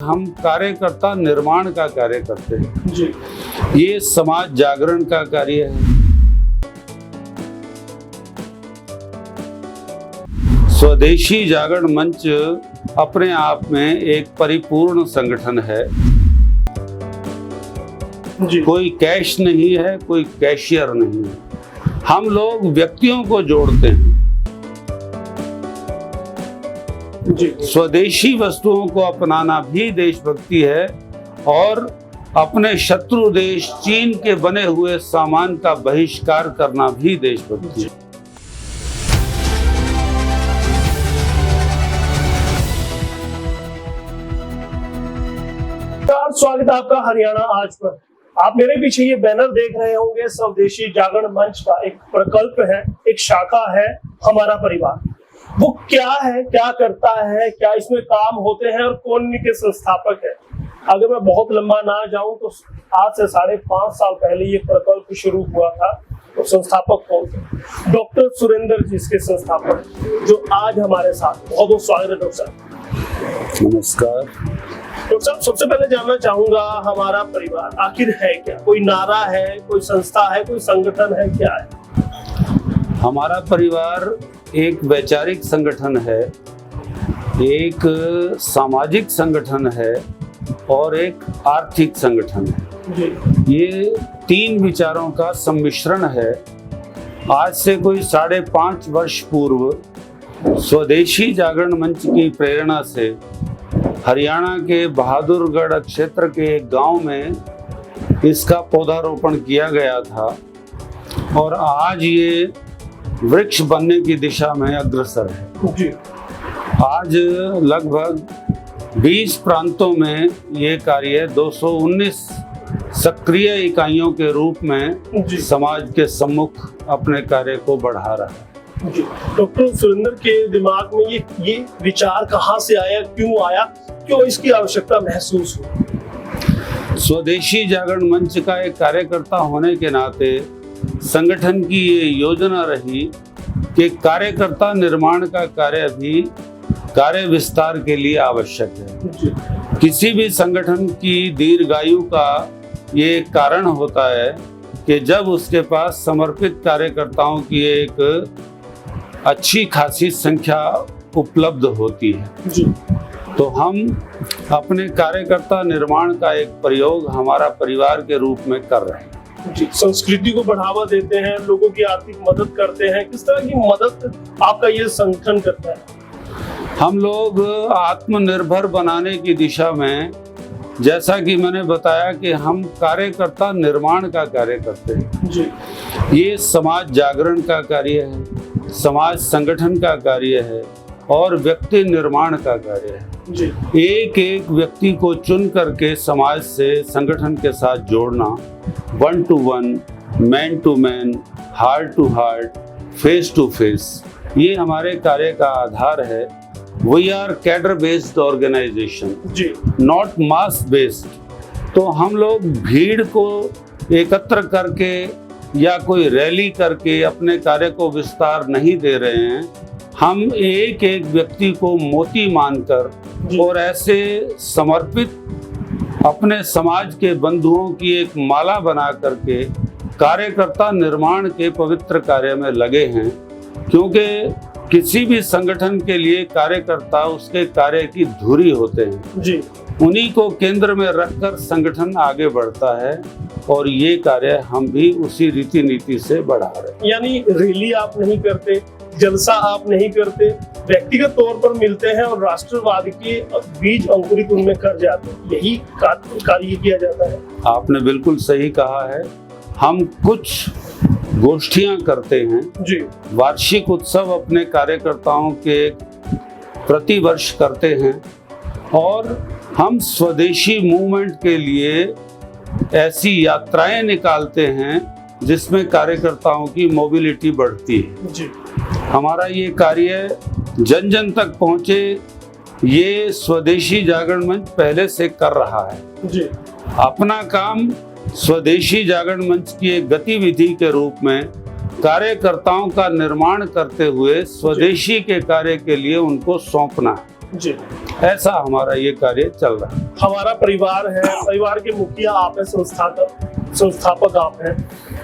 हम कार्यकर्ता निर्माण का कार्य करते हैं जी। ये समाज जागरण का कार्य है। स्वदेशी जागरण मंच अपने आप में एक परिपूर्ण संगठन है। जी। कोई कैश नहीं है, कोई कैशियर नहीं है। हम लोग व्यक्तियों को जोड़ते हैं। जी। स्वदेशी वस्तुओं को अपनाना भी देशभक्ति है और अपने शत्रु देश चीन के बने हुए सामान का बहिष्कार करना भी देशभक्ति है। स्वागत है आपका हरियाणा आज पर। आप मेरे पीछे ये बैनर देख रहे होंगे, स्वदेशी जागरण मंच का एक प्रकल्प है, एक शाखा है हमारा परिवार। वो क्या है, क्या करता है, क्या इसमें काम होते हैं और कौन इनके संस्थापक है। अगर मैं बहुत लंबा ना जाऊं तो आज से 5.5 साल पहले ये प्रकल्प शुरू हुआ था। तो संस्थापक कौन थे? डॉक्टर सुरेंद्र जी इसके संस्थापक, जो आज हमारे साथ। बहुत बहुत स्वागत है डॉक्टर साहब। नमस्कार डॉक्टर साहब, सबसे पहले जानना चाहूंगा हमारा परिवार आखिर है क्या? कोई नारा है, कोई संस्था है, कोई संगठन है, क्या है? हमारा परिवार एक वैचारिक संगठन है, एक सामाजिक संगठन है और एक आर्थिक संगठन है। जी। ये 3 विचारों का सम्मिश्रण है। आज से कोई 5.5 वर्ष पूर्व स्वदेशी जागरण मंच की प्रेरणा से हरियाणा के बहादुरगढ़ क्षेत्र के एक गांव में इसका पौधारोपण किया गया था और आज ये वृक्ष बनने की दिशा में अग्रसर है। जी। आज लगभग 20 प्रांतों में ये कार्य 219 सक्रिय इकाइयों के रूप में समाज के सम्मुख अपने कार्य को बढ़ा रहा है। डॉक्टर सुरेंद्र के दिमाग में ये विचार कहाँ से आया, क्यों आया, क्यों इसकी आवश्यकता महसूस हुई? स्वदेशी जागरण मंच का एक कार्यकर्ता होने के नाते संगठन की ये योजना रही कि कार्यकर्ता निर्माण का कार्य भी कार्य विस्तार के लिए आवश्यक है। किसी भी संगठन की दीर्घायु का ये कारण होता है कि जब उसके पास समर्पित कार्यकर्ताओं की एक अच्छी खासी संख्या उपलब्ध होती है। जी। तो हम अपने कार्यकर्ता निर्माण का एक प्रयोग हमारा परिवार के रूप में कर रहे हैं। जी। संस्कृति को बढ़ावा देते हैं, लोगों की आर्थिक मदद करते हैं। किस तरह की मदद आपका ये संगठन करता है? हम लोग आत्मनिर्भर बनाने की दिशा में, जैसा कि मैंने बताया कि हम कार्यकर्ता निर्माण का कार्य करते हैं। जी। ये समाज जागरण का कार्य है, समाज संगठन का कार्य है और व्यक्ति निर्माण का कार्य है। जी। एक एक व्यक्ति को चुन करके समाज से संगठन के साथ जोड़ना, 1 to 1, man to man, heart to heart, face to face, ये हमारे कार्य का आधार है। We are cadre based organisation, जी, नॉट मास बेस्ड। तो हम लोग भीड़ को एकत्र करके या कोई रैली करके अपने कार्य को विस्तार नहीं दे रहे हैं। हम एक एक व्यक्ति को मोती मानकर और ऐसे समर्पित अपने समाज के बंधुओं की एक माला बना करके कार्यकर्ता निर्माण के पवित्र कार्य में लगे हैं। क्योंकि किसी भी संगठन के लिए कार्यकर्ता उसके कार्य की धुरी होते हैं। जी। उन्हीं को केंद्र में रखकर संगठन आगे बढ़ता है और ये कार्य हम भी उसी रीति नीति से बढ़ा रहे हैं। यानी रैली आप नहीं करते, जलसा आप नहीं करते, व्यक्तिगत तौर पर मिलते हैं और राष्ट्रवाद के बीज अंकुरित उनमें कर जाते हैं, यही कार्य किया जाता है। आपने बिल्कुल सही कहा है। हम कुछ गोष्ठियां करते हैं। जी। वार्षिक उत्सव अपने कार्यकर्ताओं के प्रति वर्ष करते हैं और हम स्वदेशी मूवमेंट के लिए ऐसी यात्राएं निकालते हैं जिसमें कार्यकर्ताओं की मोबिलिटी बढ़ती है। जी। हमारा ये कार्य जन जन तक पहुंचे, ये स्वदेशी जागरण मंच पहले से कर रहा है। जी। अपना काम स्वदेशी जागरण मंच की एक गतिविधि के रूप में कार्यकर्ताओं का निर्माण करते हुए स्वदेशी के कार्य के लिए उनको सौंपना है। जी। ऐसा हमारा ये कार्य चल रहा है। हमारा परिवार है, परिवार के मुखिया आप है, संस्थापक आप हैं,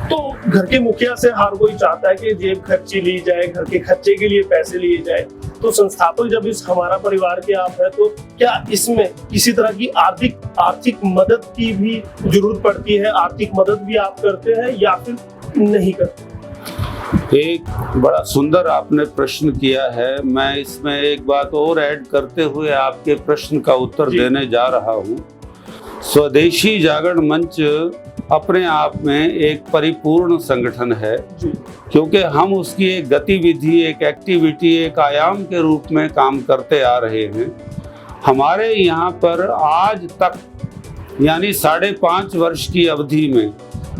तो घर के मुखिया से हर कोई चाहता है कि जेब खर्ची ली जाए, घर के खर्चे के लिए पैसे लिए जाए। तो संस्थापक जब इस हमारा परिवार के आप हैं, तो क्या इसमें किसी तरह की आर्थिक मदद की भी जरूरत पड़ती है? आर्थिक मदद भी आप करते हैं या फिर नहीं करते? एक बड़ा सुंदर आपने प्रश्न किया है। मैं इसमें एक बात और ऐड करते हुए आपके प्रश्न का उत्तर देने जा रहा हूँ। स्वदेशी जागरण मंच अपने आप में एक परिपूर्ण संगठन है, क्योंकि हम उसकी एक गतिविधि, एक एक्टिविटी, एक आयाम के रूप में काम करते आ रहे हैं। हमारे यहाँ पर आज तक यानी 5.5 वर्ष की अवधि में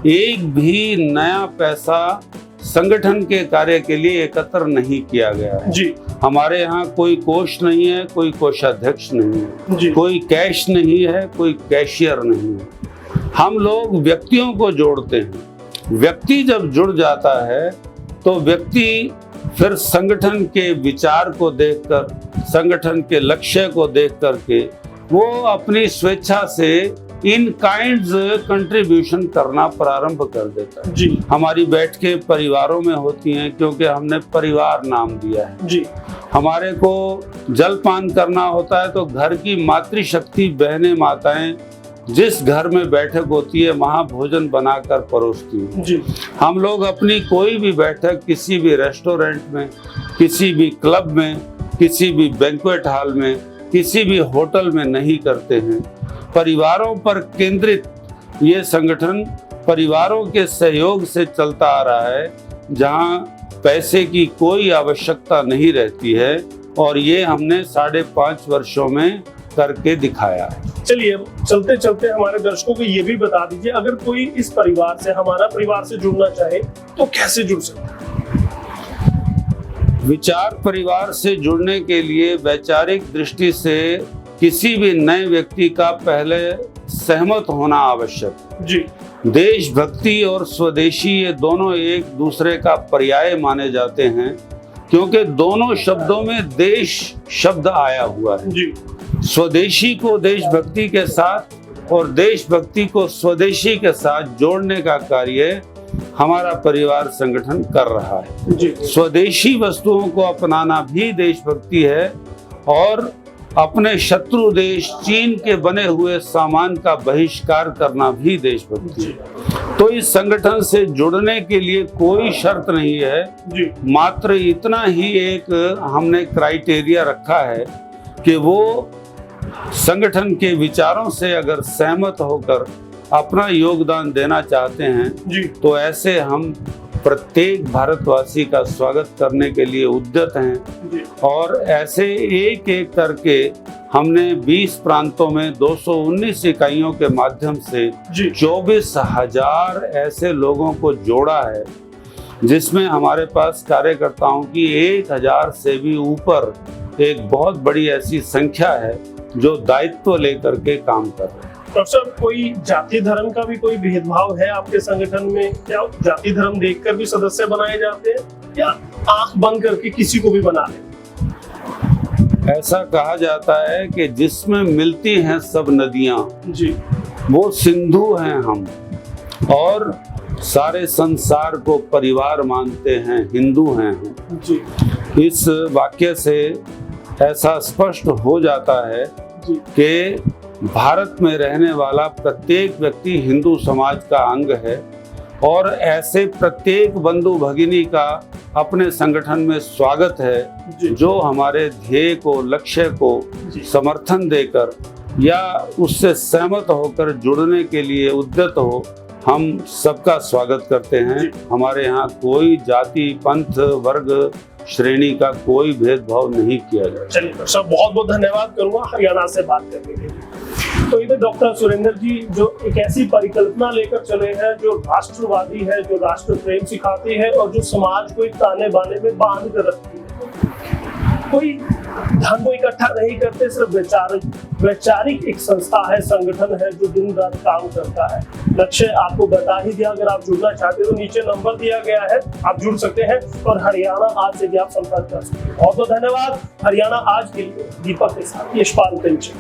एक भी नया पैसा संगठन के कार्य के लिए एकत्र नहीं किया गया है जी। हमारे यहाँ कोई कोष नहीं है, कोई कोषाध्यक्ष नहीं है जी। कोई कैश नहीं है, कोई कैशियर नहीं है। हम लोग व्यक्तियों को जोड़ते हैं। व्यक्ति जब जुड़ जाता है तो व्यक्ति फिर संगठन के विचार को देखकर, संगठन के लक्ष्य को देख करके वो अपनी स्वेच्छा से इन काइंड्स कंट्रीब्यूशन करना प्रारंभ कर देता है जी। हमारी बैठकें परिवारों में होती हैं, क्योंकि हमने परिवार नाम दिया है जी। हमारे को जलपान करना होता है तो घर की मातृशक्ति बहनें माताएं जिस घर में बैठक होती है वहाँ भोजन बनाकर परोसती हैं जी। हम लोग अपनी कोई भी बैठक किसी भी रेस्टोरेंट में, किसी भी क्लब में, किसी भी बैंक्वेट हॉल में, किसी भी होटल में नहीं करते हैं। परिवारों पर केंद्रित ये संगठन परिवारों के सहयोग से चलता आ रहा है, जहां पैसे की कोई आवश्यकता नहीं रहती है, और ये हमने 5.5 वर्षों में करके दिखाया है। चलिए चलते चलते हमारे दर्शकों को ये भी बता दीजिए, अगर कोई इस परिवार से, हमारा परिवार से जुड़ना चाहे तो कैसे जुड़ सकता है? विचार परिवार से जुड़ने के लिए वैचारिक दृष्टि से किसी भी नए व्यक्ति का पहले सहमत होना आवश्यक जी। देशभक्ति और स्वदेशी ये दोनों एक दूसरे का पर्याय माने जाते हैं, क्योंकि दोनों शब्दों में देश शब्द आया हुआ है जी। स्वदेशी को देशभक्ति के साथ और देशभक्ति को स्वदेशी के साथ जोड़ने का कार्य हमारा परिवार संगठन कर रहा है जी। स्वदेशी वस्तुओं को अपनाना भी देशभक्ति है, और अपने शत्रु देश चीन के बने हुए सामान का बहिष्कार करना भी देशभक्ति है। तो इस संगठन से जुड़ने के लिए कोई शर्त नहीं है जी। मात्र इतना ही एक हमने क्राइटेरिया रखा है कि वो संगठन के विचारों से अगर सहमत होकर अपना योगदान देना चाहते हैं जी, तो ऐसे हम प्रत्येक भारतवासी का स्वागत करने के लिए उद्यत हैं जी। और ऐसे एक एक करके हमने 20 प्रांतों में 219 इकाइयों के माध्यम से 24,000 ऐसे लोगों को जोड़ा है, जिसमें हमारे पास कार्यकर्ताओं की 1,000 से भी ऊपर एक बहुत बड़ी ऐसी संख्या है जो दायित्व लेकर के काम कर रहे हैं। प्रोफेसर, कोई जाति धर्म का भी कोई भेदभाव है आपके संगठन में? क्या जाति धर्म देखकर भी सदस्य बनाए जाते हैं, या आंख बंद करके किसी को भी बना लें? ऐसा कहा जाता है कि जिसमें मिलती हैं सब नदियां जी, वो सिंधु हैं हम, और सारे संसार को परिवार मानते हैं, हिंदू हैं हम जी। इस वाक्य से ऐसा स्पष्ट हो जाता है कि भारत में रहने वाला प्रत्येक व्यक्ति हिंदू समाज का अंग है, और ऐसे प्रत्येक बंधु भगिनी का अपने संगठन में स्वागत है, जो हमारे ध्येय को, लक्ष्य को समर्थन देकर या उससे सहमत होकर जुड़ने के लिए उद्यत हो। हम सबका स्वागत करते हैं। हमारे यहाँ कोई जाति, पंथ, वर्ग, श्रेणी का कोई भेदभाव नहीं किया जाए। चलिए सर, बहुत बहुत धन्यवाद करूंगा हरियाणा से बात करने के लिए। तो इधर डॉक्टर सुरेंद्र जी जो एक ऐसी परिकल्पना लेकर चले हैं, जो राष्ट्रवादी है, जो राष्ट्र प्रेम सिखाती है, और जो समाज को एक ताने बाने में बांध कर रखती है। कोई धन को इकट्ठा नहीं करते, सिर्फ वैचारिक एक संस्था है, संगठन है जो दिन रात काम करता है। लक्ष्य आपको बता ही दिया, अगर आप जुड़ना चाहते हो तो नीचे नंबर दिया गया है, आप जुड़ सकते हैं और हरियाणा आज से भी आप संपर्क कर सकते हैं। बहुत बहुत धन्यवाद। हरियाणा आज के लिए दीपक के साथ यशपाल पेंचे।